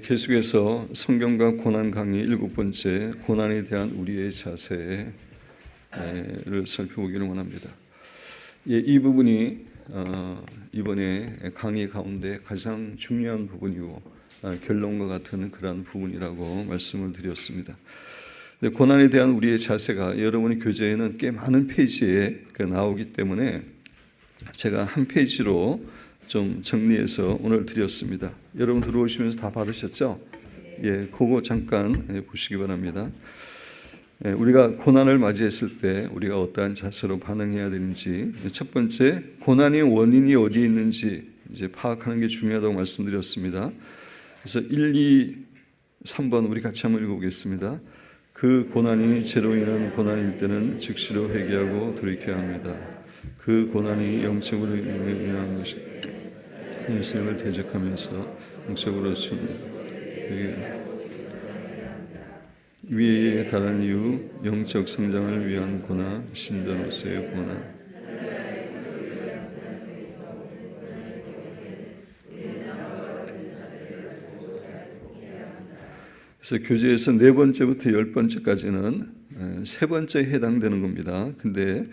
계속해서 성경과 고난 강의 7번째, 고난에 대한 우리의 자세를 살펴보기를 원합니다. 이 부분이 이번에 강의 가운데 가장 중요한 부분이고 결론과 같은 그러한 부분이라고 말씀을 드렸습니다. 고난에 대한 우리의 자세가 여러분의 교재에는 꽤 많은 페이지에 나오기 때문에 제가 한 페이지로 좀 정리해서 오늘 드렸습니다. 여러분 들어오시면서 다 받으셨죠? 그거 잠깐 보시기 바랍니다. 우리가 고난을 맞이했을 때 우리가 어떠한 자세로 반응해야 되는지, 첫 번째, 고난의 원인이 어디에 있는지 이제 파악하는 게 중요하다고 말씀드렸습니다. 그래서 1, 2, 3번 우리 같이 한번 읽어보겠습니다. 그 고난이 죄로 인한 고난일 때는 즉시로 회개하고 돌이켜야 합니다. 그 고난이 영적으로 인한 것이 인생을 대적하면서 영적으로 위에 달한 이유, 영적 성장을 위한 고난, 신자로서의 고난. 그래서 교재에서 4번째부터 10번째까지는 3번째에 해당되는 겁니다. 근데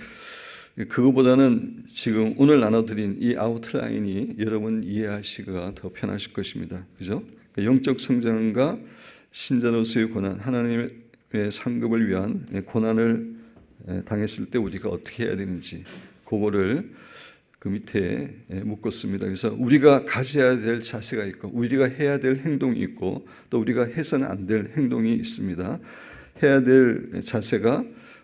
그거보다는 지금 오늘 나눠드린 이 아웃라인이 여러분 이해하시기가 더 편하실 것입니다. 그죠? 영적 성장과 신자로서의 고난, 하나님의 상급을 위한 고난을 당했을 때 우리가 어떻게 해야 되는지 그거를 그 밑에 묶었습니다. 그래서 우리가 가져야 될 자세가 있고 우리가 해야 될 행동이 있고 또 우리가 해서는 안 될 행동이 있습니다. 해야 될 자세가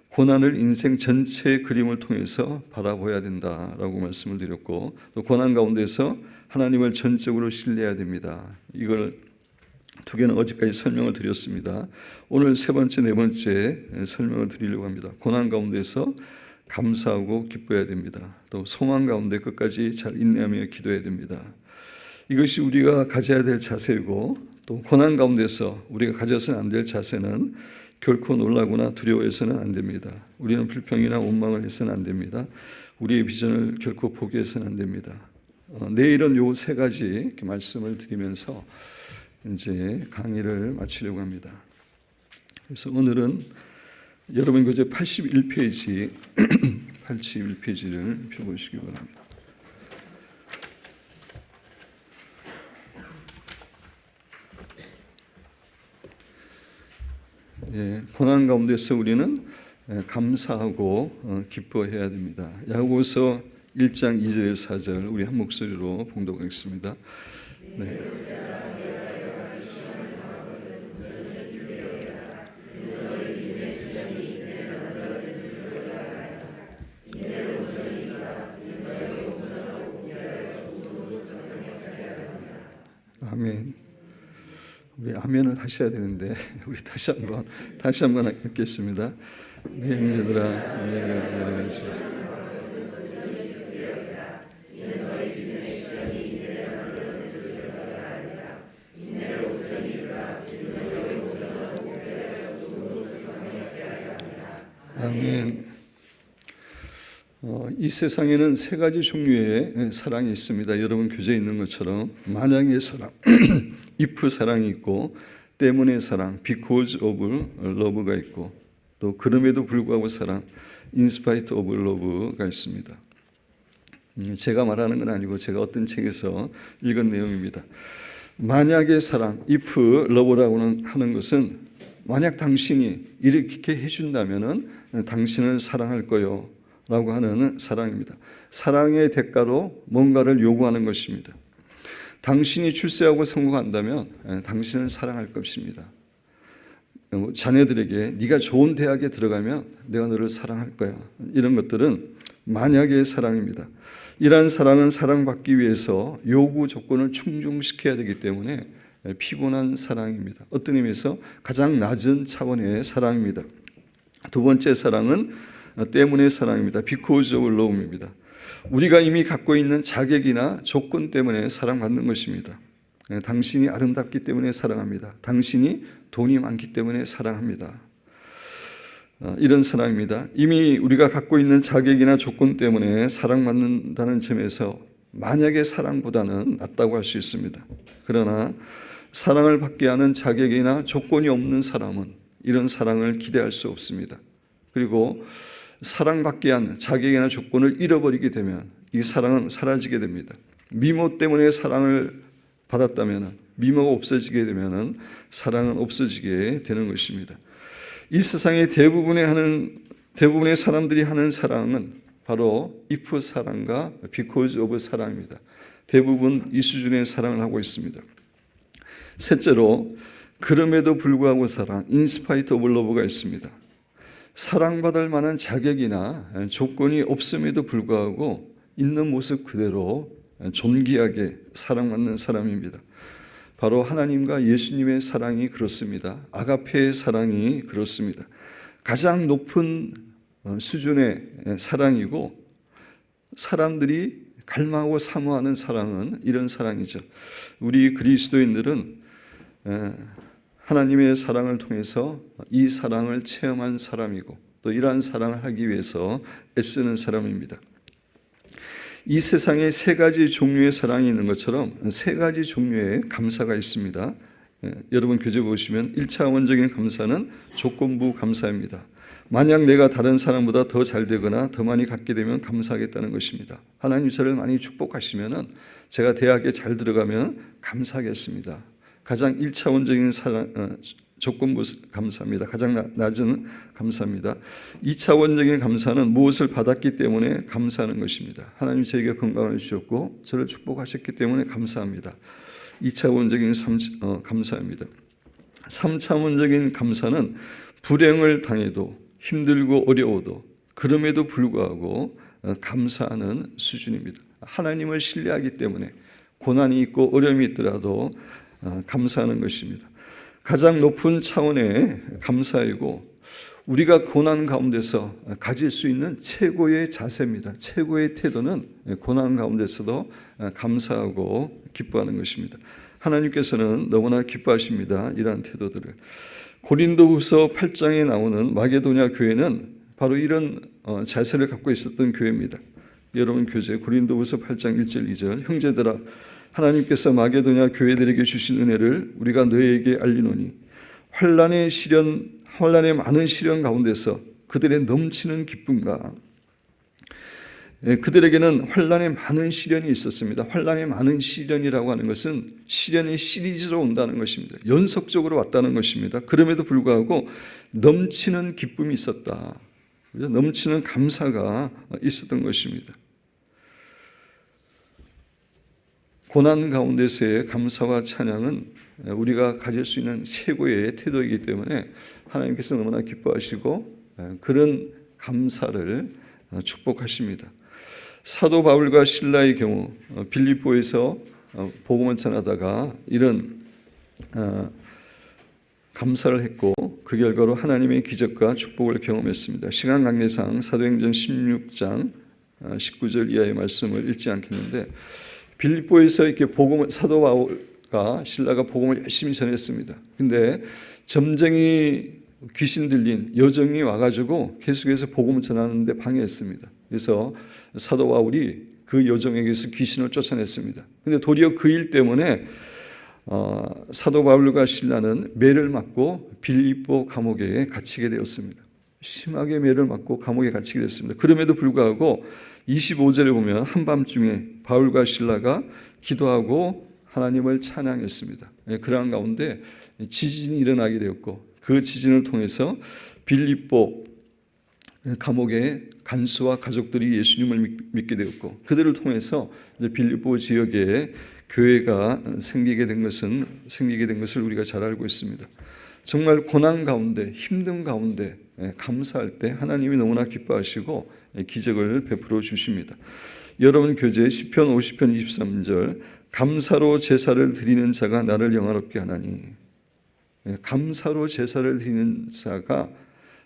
고난을 인생 전체의 그림을 통해서 바라봐야 된다라고 말씀을 드렸고, 또 고난 가운데서 하나님을 전적으로 신뢰해야 됩니다. 이걸 2개는 어제까지 설명을 드렸습니다. 오늘 3번째, 4번째 설명을 드리려고 합니다. 고난 가운데서 감사하고 기뻐해야 됩니다. 또 소망 가운데 끝까지 잘 인내하며 기도해야 됩니다. 이것이 우리가 가져야 될 자세이고, 또 고난 가운데서 우리가 가져서는 안 될 자세는 결코 놀라거나 두려워해서는 안 됩니다. 우리는 불평이나 원망을 해서는 안 됩니다. 우리의 비전을 결코 포기해서는 안 됩니다. 내일은 요 3가지 이렇게 말씀을 드리면서 이제 강의를 마치려고 합니다. 그래서 오늘은 여러분 교재 81페이지 81페이지를 펴보시기 바랍니다. 고난 가운데서 우리는 감사하고 기뻐해야 됩니다. 야고보서 1장 2절에서 4절 우리 한 목소리로 봉독하겠습니다. 아멘. 우리 아멘을 하셔야 되는데 우리 다시 한번 읽겠습니다. 내 형제들아, 내가 아멘. 이 세상에는 3가지 종류의 사랑이 있습니다. 여러분 교재에 있는 것처럼 만약의 사랑, if 사랑이 있고, 때문에 사랑, because of love가 있고, 또 그럼에도 불구하고 사랑, in spite of love가 있습니다. 제가 말하는 건 아니고 제가 어떤 책에서 읽은 내용입니다. 만약의 사랑, if love라고 하는 것은 만약 당신이 이렇게 해준다면 당신을 사랑할 거요 라고 하는 사랑입니다. 사랑의 대가로 뭔가를 요구하는 것입니다. 당신이 출세하고 성공한다면 당신을 사랑할 것입니다. 자녀들에게 네가 좋은 대학에 들어가면 내가 너를 사랑할 거야. 이런 것들은 만약의 사랑입니다. 이러한 사랑은 사랑받기 위해서 요구 조건을 충족시켜야 되기 때문에 피곤한 사랑입니다. 어떤 의미에서 가장 낮은 차원의 사랑입니다. 2번째 사랑은 때문에 사랑입니다. because of love입니다. 우리가 이미 갖고 있는 자격이나 조건 때문에 사랑받는 것입니다. 당신이 아름답기 때문에 사랑합니다. 당신이 돈이 많기 때문에 사랑합니다. 이런 사랑입니다. 이미 우리가 갖고 있는 자격이나 조건 때문에 사랑받는다는 점에서 만약의 사랑보다는 낫다고 할 수 있습니다. 그러나 사랑을 받게 하는 자격이나 조건이 없는 사람은 이런 사랑을 기대할 수 없습니다. 그리고 사랑받게 한 자격이나 조건을 잃어버리게 되면 이 사랑은 사라지게 됩니다. 미모 때문에 사랑을 받았다면 미모가 없어지게 되면 사랑은 없어지게 되는 것입니다. 이 세상의 대부분의 사람들이 하는 사랑은 바로 if 사랑과 because of 사랑입니다. 대부분 이 수준의 사랑을 하고 있습니다. 셋째로 그럼에도 불구하고 사랑, in spite of love가 있습니다. 사랑받을 만한 자격이나 조건이 없음에도 불구하고 있는 모습 그대로 존귀하게 사랑받는 사람입니다. 바로 하나님과 예수님의 사랑이 그렇습니다. 아가페의 사랑이 그렇습니다. 가장 높은 수준의 사랑이고 사람들이 갈망하고 사모하는 사랑은 이런 사랑이죠. 우리 그리스도인들은 하나님의 사랑을 통해서 이 사랑을 체험한 사람이고 또 이러한 사랑을 하기 위해서 애쓰는 사람입니다. 이 세상에 세 가지 종류의 사랑이 있는 것처럼 세 가지 종류의 감사가 있습니다. 여러분 교재 보시면 1차원적인 감사는 조건부 감사입니다. 만약 내가 다른 사람보다 더 잘 되거나 더 많이 갖게 되면 감사하겠다는 것입니다. 하나님 저를 많이 축복하시면 제가 대학에 잘 들어가면 감사하겠습니다. 가장 1차원적인 조건부 감사입니다. 가장 낮은 감사입니다. 2차원적인 감사는 무엇을 받았기 때문에 감사하는 것입니다. 하나님 저에게 건강을 주셨고 저를 축복하셨기 때문에 감사합니다. 2차원적인 감사입니다. 3차원적인 감사는 불행을 당해도 힘들고 어려워도 그럼에도 불구하고 감사하는 수준입니다. 하나님을 신뢰하기 때문에 고난이 있고 어려움이 있더라도 감사하는 것입니다. 가장 높은 차원의 감사이고 우리가 고난 가운데서 가질 수 있는 최고의 자세입니다. 최고의 태도는 고난 가운데서도 감사하고 기뻐하는 것입니다. 하나님께서는 너무나 기뻐하십니다. 이러한 태도들을. 고린도후서 8장에 나오는 마게도냐 교회는 바로 이런 자세를 갖고 있었던 교회입니다. 여러분 교재 고린도후서 8장 1절 2절 형제들아 하나님께서 마게도냐 교회들에게 주신 은혜를 우리가 너희에게 알리노니 환난의 많은 시련 가운데서 그들의 넘치는 기쁨과 그들에게는 환난의 많은 시련이 있었습니다. 환난의 많은 시련이라고 하는 것은 시련이 시리즈로 온다는 것입니다. 연속적으로 왔다는 것입니다. 그럼에도 불구하고 넘치는 기쁨이 있었다. 넘치는 감사가 있었던 것입니다. 고난 가운데서의 감사와 찬양은 우리가 가질 수 있는 최고의 태도이기 때문에 하나님께서 너무나 기뻐하시고 그런 감사를 축복하십니다. 사도 바울과 실라의 경우 빌립보에서 복음을 전하다가 이런 감사를 했고 그 결과로 하나님의 기적과 축복을 경험했습니다. 시간 관계상 사도행전 16장 19절 이하의 말씀을 읽지 않겠는데 빌립보에서 이렇게 사도 바울과 실라가 복음을 열심히 전했습니다. 근데 점쟁이 귀신 들린 여정이 와가지고 계속해서 복음을 전하는데 방해했습니다. 그래서 사도 바울이 그 여정에게서 귀신을 쫓아냈습니다. 근데 도리어 그 일 때문에 사도 바울과 실라는 매를 맞고 빌립보 감옥에 갇히게 되었습니다. 심하게 매를 맞고 감옥에 갇히게 됐습니다. 그럼에도 불구하고 25절에 보면 한밤중에 바울과 실라가 기도하고 하나님을 찬양했습니다. 그러한 가운데 지진이 일어나게 되었고 그 지진을 통해서 빌립보 감옥의 간수와 가족들이 예수님을 믿게 되었고 그들을 통해서 빌립보 지역에 교회가 생기게 된 것을 우리가 잘 알고 있습니다. 정말 고난 가운데 힘든 가운데 감사할 때 하나님이 너무나 기뻐하시고 기적을 베풀어 주십니다. 여러분 교재 시편 50편 23절 감사로 제사를 드리는 자가 나를 영화롭게 하나니 감사로 제사를 드리는 자가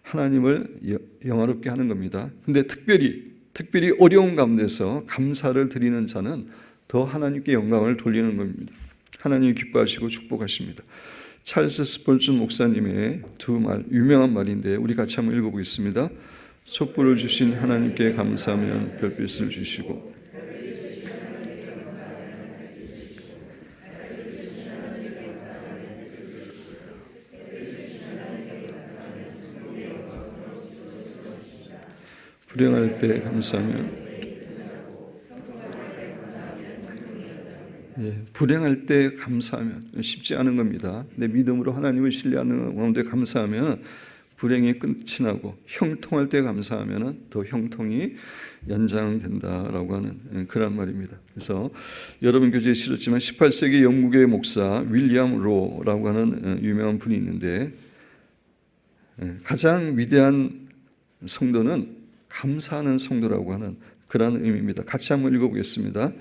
하나님을 영화롭게 하는 겁니다. 근데 특별히 어려운 가운데서 감사를 드리는 자는 더 하나님께 영광을 돌리는 겁니다. 하나님이 기뻐하시고 축복하십니다. 찰스 스펄전 목사님의 두 말, 유명한 말인데 우리 같이 한번 읽어보겠습니다. 촛불을 주신 하나님께 감사하면 별빛을 주시고 불행할 때 감사하면 불행할 때 감사하면 쉽지 않은 겁니다. 내 믿음으로 하나님을 신뢰하는 가운데 감사하면 불행이 끝이 나고 형통할 때 감사하면 더 형통이 연장된다라고 하는 그런 말입니다. 그래서 여러분 교재에 실었지만 18세기 영국의 목사 윌리엄 로라고 하는 유명한 분이 있는데 가장 위대한 성도는 감사하는 성도라고 하는 그런 의미입니다. 같이 한번 읽어보겠습니다.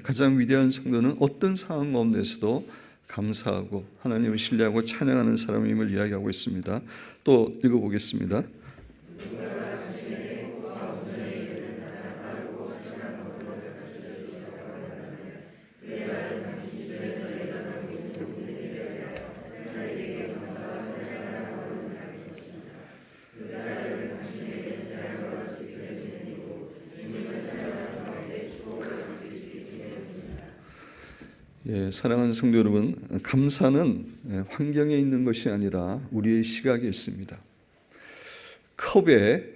가장 위대한 성도는 어떤 상황 가운데서도 감사하고 하나님을 신뢰하고 찬양하는 사람임을 이야기하고 있습니다. 또 읽어보겠습니다. 사랑하는 성도 여러분, 감사는 환경에 있는 것이 아니라 우리의 시각에 있습니다. 컵에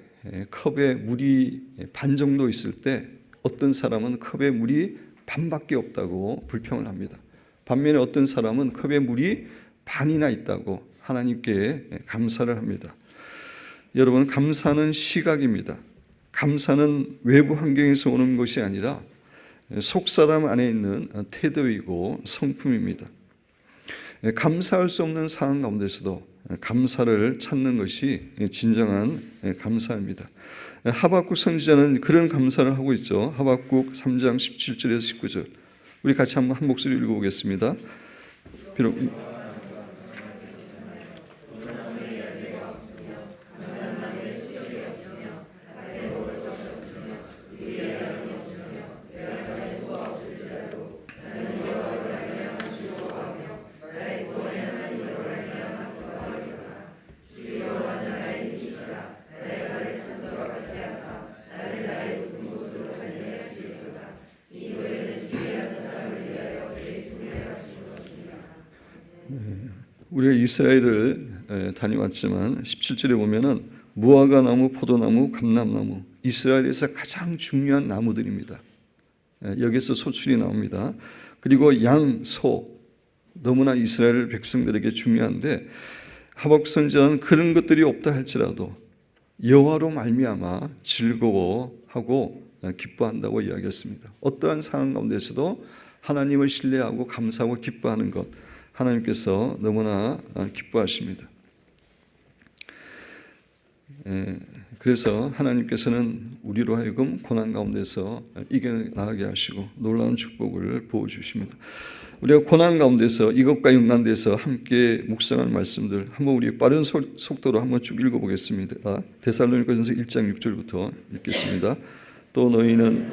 물이 반 정도 있을 때 어떤 사람은 컵에 물이 반밖에 없다고 불평을 합니다. 반면에 어떤 사람은 컵에 물이 반이나 있다고 하나님께 감사를 합니다. 여러분, 감사는 시각입니다. 감사는 외부 환경에서 오는 것이 아니라 속사람 안에 있는 태도이고 성품입니다. 감사할 수 없는 상황 가운데서도 감사를 찾는 것이 진정한 감사입니다. 하박국 선지자는 그런 감사를 하고 있죠. 하박국 3장 17절에서 19절 우리 같이 한번 한 목소리 읽어보겠습니다. 비록 우리가 이스라엘을 다녀왔지만 17절에 보면은 무화과 나무, 포도나무, 감람나무, 이스라엘에서 가장 중요한 나무들입니다. 여기서 소출이 나옵니다. 그리고 양, 소, 너무나 이스라엘 백성들에게 중요한데 하박국 선지자는 그런 것들이 없다 할지라도 여호와로 말미암아 즐거워하고 기뻐한다고 이야기했습니다. 어떠한 상황 가운데서도 하나님을 신뢰하고 감사하고 기뻐하는 것, 하나님께서 너무나 기뻐하십니다. 그래서 하나님께서는 우리로 하여금 고난 가운데서 이겨나가게 하시고 놀라운 축복을 부어주십니다. 우리가 고난 가운데서 이것과 연관돼서 함께 묵상한 말씀들 한번 우리 빠른 속도로 한번 쭉 읽어보겠습니다. 데살로니가전서 1장 6절부터 읽겠습니다. 또 너희는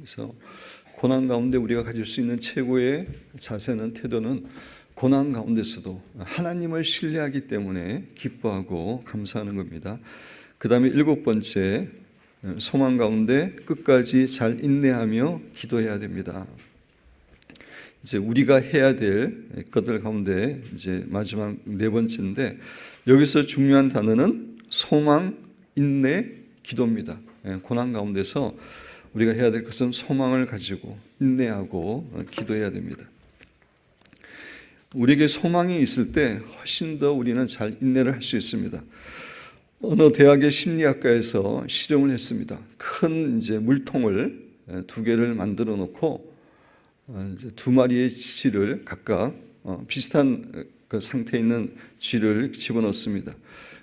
그래서 고난 가운데 우리가 가질 수 있는 최고의 자세는, 태도는 고난 가운데서도 하나님을 신뢰하기 때문에 기뻐하고 감사하는 겁니다. 그 다음에 7번째, 소망 가운데 끝까지 잘 인내하며 기도해야 됩니다. 이제 우리가 해야 될 것들 가운데 이제 마지막 4번째인데, 여기서 중요한 단어는 소망, 인내, 기도입니다. 고난 가운데서 우리가 해야 될 것은 소망을 가지고 인내하고 기도해야 됩니다. 우리에게 소망이 있을 때 훨씬 더 우리는 잘 인내를 할 수 있습니다. 어느 대학의 심리학과에서 실험을 했습니다. 큰 이제 물통을 2개를 만들어 놓고 이제 2마리의 쥐를 각각 비슷한 그 상태에 있는 쥐를 집어넣습니다.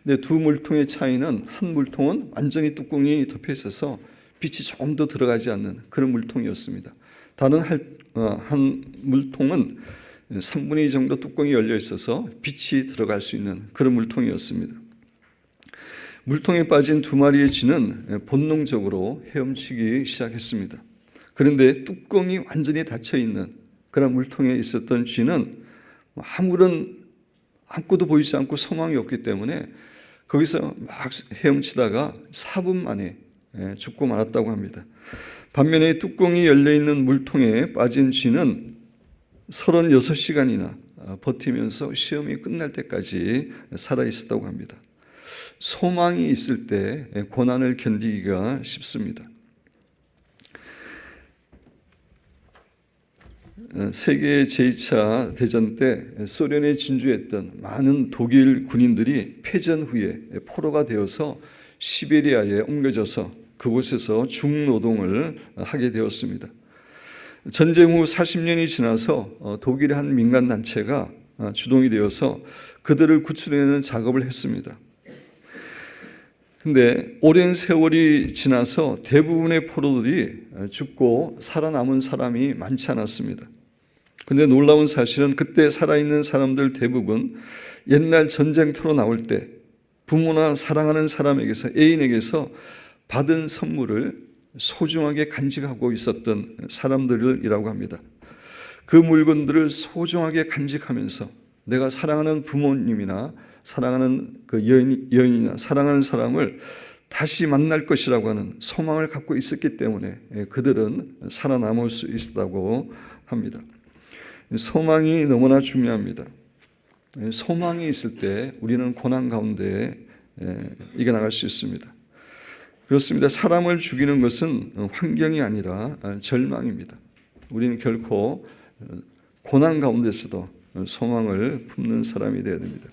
근데 2 물통의 차이는, 한 물통은 완전히 뚜껑이 덮여 있어서 빛이 조금 더 들어가지 않는 그런 물통이었습니다. 다른 한 물통은 3분의 2 정도 뚜껑이 열려 있어서 빛이 들어갈 수 있는 그런 물통이었습니다. 물통에 빠진 2마리의 쥐는 본능적으로 헤엄치기 시작했습니다. 그런데 뚜껑이 완전히 닫혀 있는 그런 물통에 있었던 쥐는 아무것도 보이지 않고 소망이 없기 때문에 거기서 막 헤엄치다가 4분 만에 죽고 말았다고 합니다. 반면에 뚜껑이 열려있는 물통에 빠진 쥐는 36시간이나 버티면서 시험이 끝날 때까지 살아있었다고 합니다. 소망이 있을 때 고난을 견디기가 쉽습니다. 세계 제2차 대전 때 소련에 진주했던 많은 독일 군인들이 패전 후에 포로가 되어서 시베리아에 옮겨져서 그곳에서 중노동을 하게 되었습니다. 전쟁 후 40년이 지나서 독일의 한 민간단체가 주동이 되어서 그들을 구출해내는 작업을 했습니다. 근데 오랜 세월이 지나서 대부분의 포로들이 죽고 살아남은 사람이 많지 않았습니다. 근데 놀라운 사실은 그때 살아있는 사람들 대부분 옛날 전쟁터로 나올 때 부모나 사랑하는 사람에게서, 애인에게서 받은 선물을 소중하게 간직하고 있었던 사람들이라고 합니다. 그 물건들을 소중하게 간직하면서 내가 사랑하는 부모님이나 사랑하는 그 여인이나 사랑하는 사람을 다시 만날 것이라고 하는 소망을 갖고 있었기 때문에 그들은 살아남을 수 있었다고 합니다. 소망이 너무나 중요합니다. 소망이 있을 때 우리는 고난 가운데 이겨나갈 수 있습니다. 그렇습니다. 사람을 죽이는 것은 환경이 아니라 절망입니다. 우리는 결코 고난 가운데서도 소망을 품는 사람이 되어야 됩니다.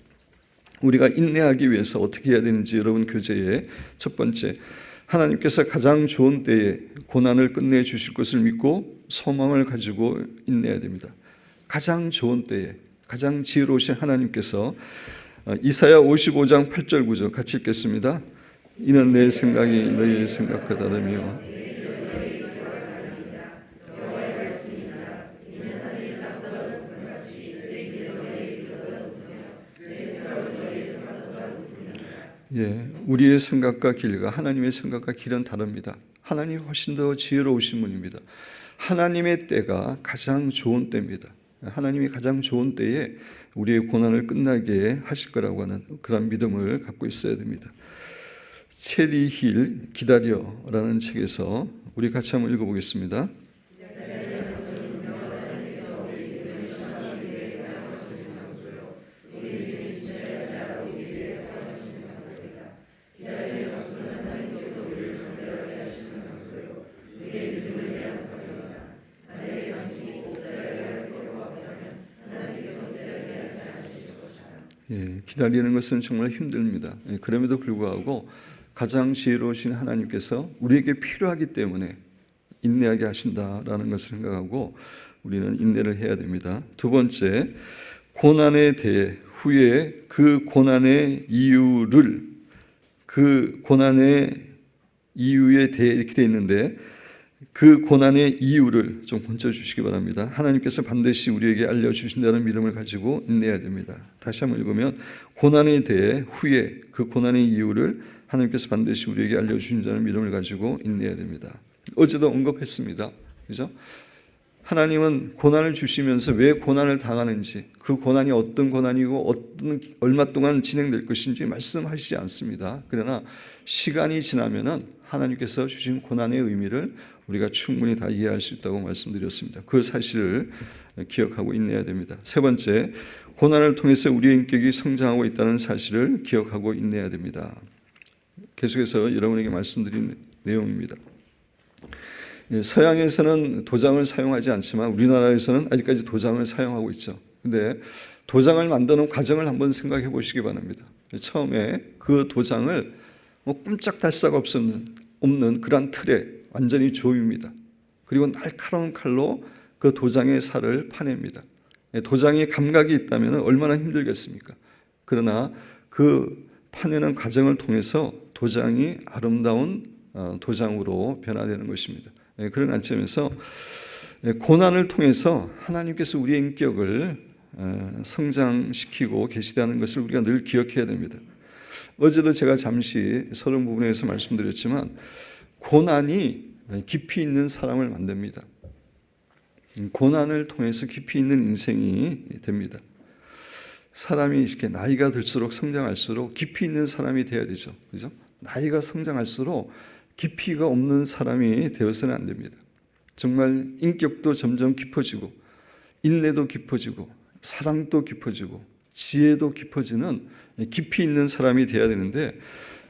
우리가 인내하기 위해서 어떻게 해야 되는지 여러분 교재에 첫 번째, 하나님께서 가장 좋은 때에 고난을 끝내 주실 것을 믿고 소망을 가지고 인내해야 됩니다. 가장 좋은 때에, 가장 지혜로우신 하나님께서, 이사야 55장 8절 9절 같이 읽겠습니다. 이는 내 생각이 너희의 생각과 다르며 우리의 생각과 길과 하나님의 생각과 길은 다릅니다. 하나님이 훨씬 더 지혜로우신 분입니다. 하나님의 때가 가장 좋은 때입니다. 하나님이 가장 좋은 때에 우리의 고난을 끝나게 하실 거라고 하는 그런 믿음을 갖고 있어야 됩니다. 체리 힐 기다려라는 책에서 우리 같이 한번 읽어보겠습니다. 기다리는 것은 정말 힘듭니다. 그럼에도 불구하고 가장 지혜로우신 하나님께서 우리에게 필요하기 때문에 인내하게 하신다라는 것을 생각하고 우리는 인내를 해야 됩니다. 두 번째, 고난에 대해 후에 그 고난의 이유를, 그 고난의 이유에 대해 이렇게 되어 있는데 그 고난의 이유를 좀 건져주시기 바랍니다. 하나님께서 반드시 우리에게 알려주신다는 믿음을 가지고 인내해야 됩니다. 다시 한번 읽으면, 고난에 대해 후에 그 고난의 이유를 하나님께서 반드시 우리에게 알려주신다는 믿음을 가지고 인내해야 됩니다. 어제도 언급했습니다. 그죠? 하나님은 고난을 주시면서 왜 고난을 당하는지, 그 고난이 어떤 고난이고 얼마 동안 진행될 것인지 말씀하시지 않습니다. 그러나 시간이 지나면은 하나님께서 주신 고난의 의미를 우리가 충분히 다 이해할 수 있다고 말씀드렸습니다. 그 사실을 기억하고 인내해야 됩니다. 세 번째, 고난을 통해서 우리의 인격이 성장하고 있다는 사실을 기억하고 인내해야 됩니다. 계속해서 여러분에게 말씀드린 내용입니다. 서양에서는 도장을 사용하지 않지만 우리나라에서는 아직까지 도장을 사용하고 있죠. 근데 도장을 만드는 과정을 한번 생각해 보시기 바랍니다. 처음에 그 도장을 꼼짝달싹 없는 그런 틀에 완전히 조입니다. 그리고 날카로운 칼로 그 도장의 살을 파냅니다. 도장이 감각이 있다면 얼마나 힘들겠습니까? 그러나 그 파내는 과정을 통해서 도장이 아름다운 도장으로 변화되는 것입니다. 그런 관점에서 고난을 통해서 하나님께서 우리의 인격을 성장시키고 계시다는 것을 우리가 늘 기억해야 됩니다. 어제도 제가 잠시 서론 부분에서 말씀드렸지만 고난이 깊이 있는 사람을 만듭니다. 고난을 통해서 깊이 있는 인생이 됩니다. 사람이 이렇게 나이가 들수록 성장할수록 깊이 있는 사람이 되어야 되죠. 그죠? 나이가 성장할수록 깊이가 없는 사람이 되어서는 안 됩니다. 정말 인격도 점점 깊어지고 인내도 깊어지고 사랑도 깊어지고 지혜도 깊어지는 깊이 있는 사람이 되어야 되는데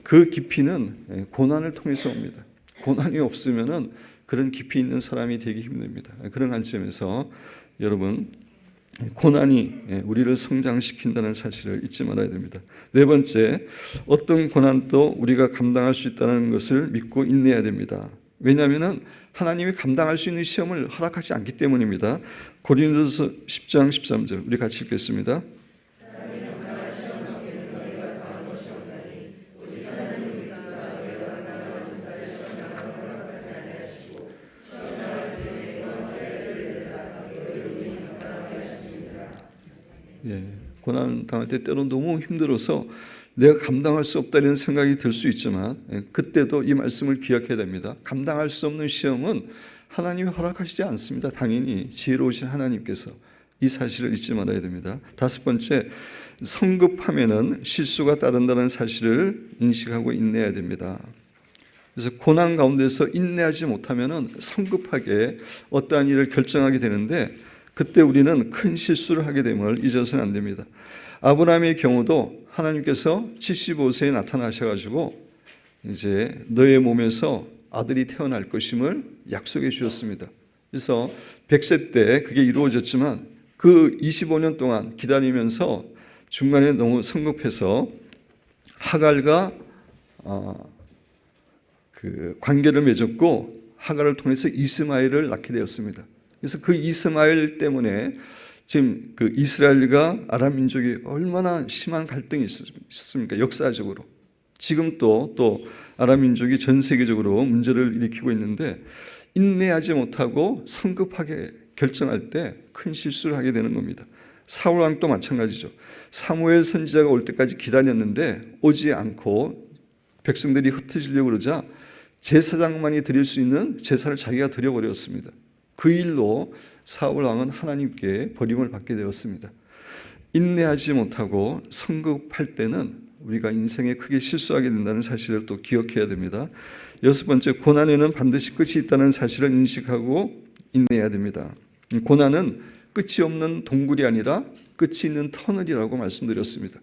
그 깊이는 고난을 통해서 옵니다. 고난이 없으면은 그런 깊이 있는 사람이 되기 힘듭니다. 그런 관점에서 여러분 고난이 우리를 성장시킨다는 사실을 잊지 말아야 됩니다. 네 번째, 어떤 고난도 우리가 감당할 수 있다는 것을 믿고 인내해야 됩니다. 왜냐하면 하나님이 감당할 수 있는 시험을 허락하지 않기 때문입니다. 고린도서 10장 13절 우리 같이 읽겠습니다. 고난 당할 때 때로는 너무 힘들어서 내가 감당할 수 없다는 생각이 들 수 있지만 그때도 이 말씀을 기억해야 됩니다. 감당할 수 없는 시험은 하나님이 허락하시지 않습니다. 당연히 지혜로우신 하나님께서 이 사실을 잊지 말아야 됩니다. 다섯 번째, 성급하면은 실수가 따른다는 사실을 인식하고 인내해야 됩니다. 그래서 고난 가운데서 인내하지 못하면은 성급하게 어떠한 일을 결정하게 되는데 그때 우리는 큰 실수를 하게 됨을 잊어서는 안 됩니다. 아브라함의 경우도 하나님께서 75세에 나타나셔가지고 이제 너의 몸에서 아들이 태어날 것임을 약속해 주셨습니다. 그래서 100세 때 그게 이루어졌지만 그 25년 동안 기다리면서 중간에 너무 성급해서 하갈과 그 관계를 맺었고 하갈을 통해서 이스마엘을 낳게 되었습니다. 그래서 그 이스마엘 때문에 지금 그 이스라엘과 아람 민족이 얼마나 심한 갈등이 있습니까? 역사적으로. 지금 또 아람 민족이 전 세계적으로 문제를 일으키고 있는데 인내하지 못하고 성급하게 결정할 때 큰 실수를 하게 되는 겁니다. 사울 왕도 마찬가지죠. 사무엘 선지자가 올 때까지 기다렸는데 오지 않고 백성들이 흩어지려고 그러자 제사장만이 드릴 수 있는 제사를 자기가 드려버렸습니다. 그 일로 사울 왕은 하나님께 버림을 받게 되었습니다. 인내하지 못하고 성급할 때는 우리가 인생에 크게 실수하게 된다는 사실을 또 기억해야 됩니다. 여섯 번째, 고난에는 반드시 끝이 있다는 사실을 인식하고 인내해야 됩니다. 고난은 끝이 없는 동굴이 아니라 끝이 있는 터널이라고 말씀드렸습니다.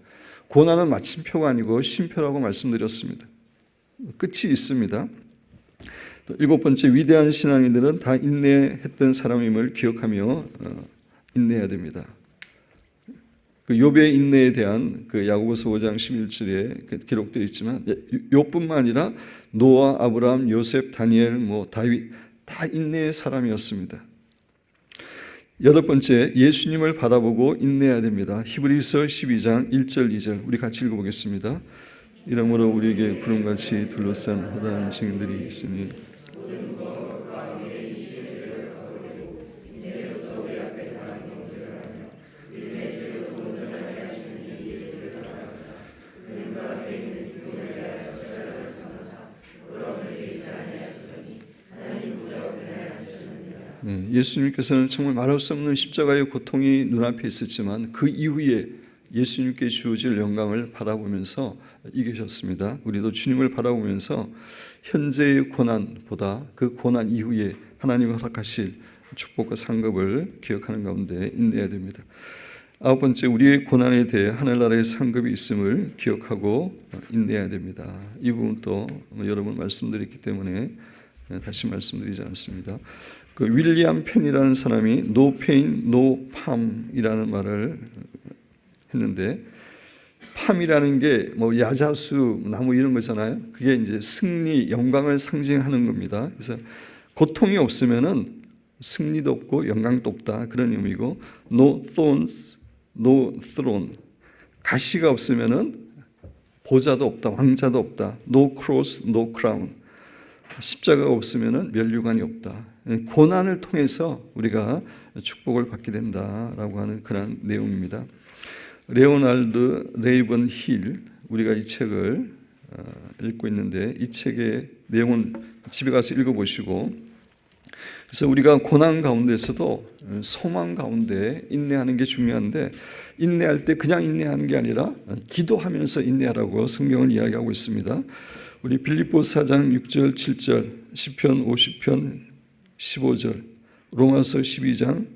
고난은 마침표가 아니고 쉼표라고 말씀드렸습니다. 끝이 있습니다. 또 일곱 번째, 위대한 신앙인들은 다 인내했던 사람임을 기억하며 인내해야 됩니다. 그 욥의 인내에 대한 그 야고보서 5장 11절에 기록되어 있지만 욥뿐만 아니라 노아, 아브라함, 요셉, 다니엘, 다윗 다 인내의 사람이었습니다. 여덟 번째, 예수님을 바라보고 인내해야 됩니다. 히브리서 12장 1절 2절 우리 같이 읽어보겠습니다. 이러므로 우리에게 구름같이 둘러싼 허다한 증인들이 있으니 예수님께서는 정말 말할 수 없는 십자가의 고통이 눈앞에 있었지만 그 이후에 예수님께 주어질 영광을 바라보면서 이기셨습니다. 우리도 주님을 바라보면서 현재의 고난보다 그 고난 이후에 하나님이 허락하실 축복과 상급을 기억하는 가운데 인내해야 됩니다. 아홉 번째, 우리의 고난에 대해 하늘나라의 상급이 있음을 기억하고 인내해야 됩니다. 이 부분도 여러 번 말씀드렸기 때문에 다시 말씀드리지 않습니다. 그 윌리엄 펜이라는 사람이 No pain, no palm이라는 말을 했는데, 팜이라는 게 뭐 야자수, 나무 이런 거잖아요. 그게 이제 승리, 영광을 상징하는 겁니다. 그래서 고통이 없으면은 승리도 없고 영광도 없다, 그런 의미고, No thorns, no throne, 가시가 없으면은 보좌도 없다, 왕자도 없다. No cross, no crown, 십자가가 없으면은 면류관이 없다. 고난을 통해서 우리가 축복을 받게 된다라고 하는 그런 내용입니다. 레오날드 레이번 힐, 우리가 이 책을 읽고 있는데 이 책의 내용은 집에 가서 읽어보시고, 그래서 우리가 고난 가운데서도 소망 가운데 인내하는 게 중요한데, 인내할 때 그냥 인내하는 게 아니라 기도하면서 인내하라고 성경은 이야기하고 있습니다. 우리 빌립보서 4장 6절 7절, 시편 50편 15절, 로마서 12장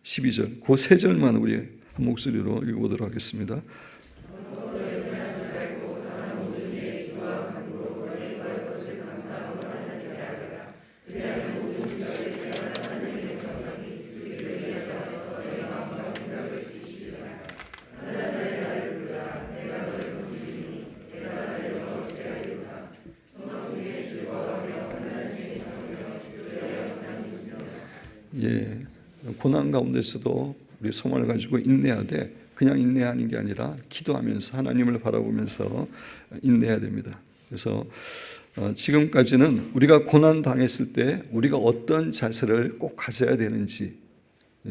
12절, 그 세 절만 우리 한 목소리로 읽어보도록 하겠습니다. 예, 고난 가운데서도 우리 소망을 가지고 인내하되 그냥 인내하는 게 아니라 기도하면서 하나님을 바라보면서 인내해야 됩니다. 그래서 지금까지는 우리가 고난 당했을 때 우리가 어떤 자세를 꼭 가져야 되는지,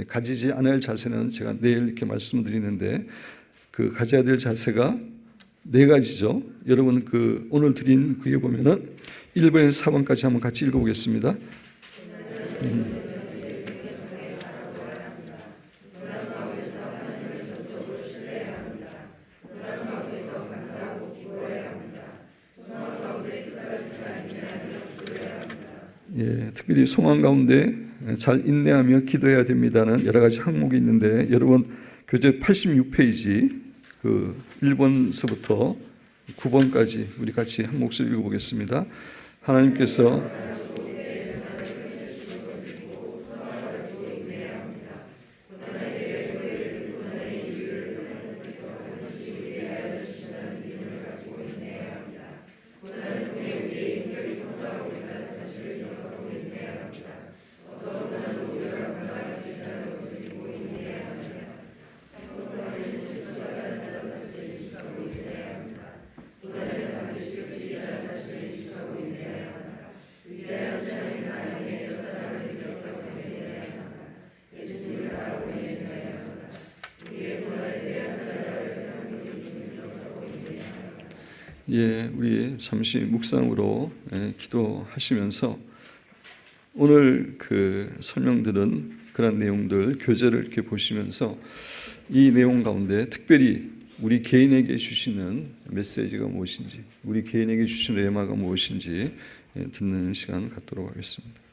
가지지 않을 자세는 제가 내일 이렇게 말씀드리는데, 그 가져야 될 자세가 네 가지죠. 여러분 그 오늘 드린 그게 보면은 1번에서 4번까지 한번 같이 읽어보겠습니다. 예, 특별히 소망 가운데 잘 인내하며 기도해야 됩니다는 여러 가지 항목이 있는데, 여러분 교재 86페이지 그 1번서부터 9번까지 우리 같이 한 목소리 읽어보겠습니다. 하나님께서 예, 우리 잠시 묵상으로 기도하시면서 오늘 그 설명들은 그런 내용들 교재를 이렇게 보시면서 이 내용 가운데 특별히 우리 개인에게 주시는 메시지가 무엇인지, 우리 개인에게 주시는 레마가 무엇인지 듣는 시간 갖도록 하겠습니다.